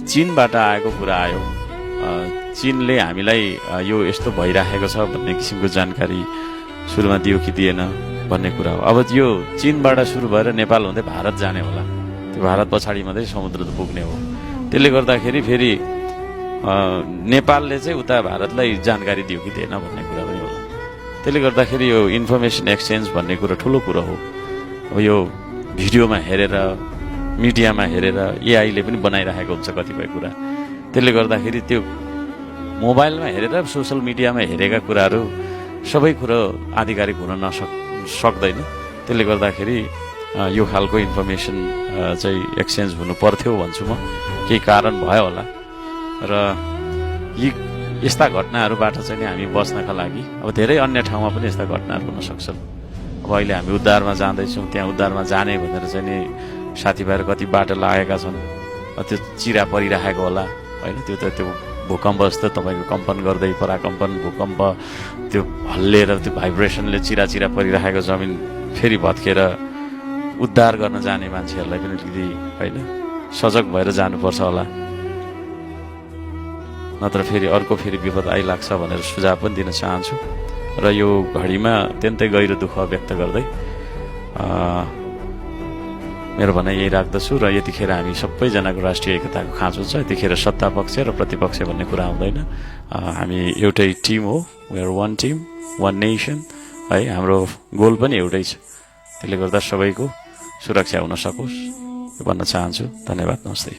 चीनबाट आएको कुरा आयो। चीनले हामीलाई यो यस्तो भइराखेको छ भन्ने किसिमको जानकारी सुरुमा दियो कि दिएन भन्ने कुरा हो। अब यो चीनबाट सुरु भएर नेपाल हुँदै भारत जाने होला, त्यो भारत पछाडि मात्रै समुद्र त पुग्ने हो। त्यसले गर्दाखेरि फेरि नेपालले चाहिँ उता भारतलाई जानकारी दियो कि दिएन भन्ने कुरा पनि होला। त्यसले गर्दाखेरि यो इन्फर्मेसन एक्सचेन्ज भन्ने कुरा ठुलो कुरो हो। अब यो भिडियोमा हेरेर मिडियामा हेरेर एआईले पनि बनाइराखेको हुन्छ कतिपय कुरा। त्यसले गर्दाखेरि त्यो मोबाइलमा हेरेर सोसल मिडियामा हेरेका कुराहरू सबै कुरो आधिकारिक हुन सक्दैन। त्यसले गर्दाखेरि यो खालको इन्फर्मेसन चाहिँ एक्सचेन्ज हुनु पर्थ्यो भन्छु म। केही कारण भयो होला र यी यस्ता घटनाहरूबाट चाहिँ हामी बच्नका लागि अब धेरै अन्य ठाउँमा पनि यस्ता घटनाहरू हुन सक्छन्। अब अहिले हामी उद्धारमा जाँदैछौँ, त्यहाँ उद्धारमा जाने भनेर चाहिँ नि साथीभाइहरू कति बाटो लागेका छन्, त्यो चिरा परिराखेको होला होइन। त्यो भूकम्प जस्तो तपाईँको कम्पन गर्दै पराकम्पन भूकम्प त्यो हल्लिएर त्यो भाइब्रेसनले चिरा परिराखेको जमिन फेरि भत्केर उद्धार गर्न जाने मान्छेहरूलाई पनि अलिकति होइन सजग भएर जानुपर्छ होला, नत्र फेरि अर्को विपद आइलाग्छ भनेर सुझाव पनि दिन चाहन्छु। र यो घडीमा अत्यन्तै गहिरो दुःख व्यक्त गर्दै मेरो भनाइ यही राख्दछु। र यतिखेर हामी सबैजनाको राष्ट्रिय एकताको खाँचो छ। यतिखेर सत्ता पक्ष र प्रतिपक्ष भन्ने कुरा आउँदैन। हामी एउटै टिम हो, we are one team one nation है। हाम्रो गोल पनि एउटै छ। त्यसले गर्दा सबैको सुरक्षा हुन सकोस् भन्न चाहन्छु। धन्यवाद, नमस्ते।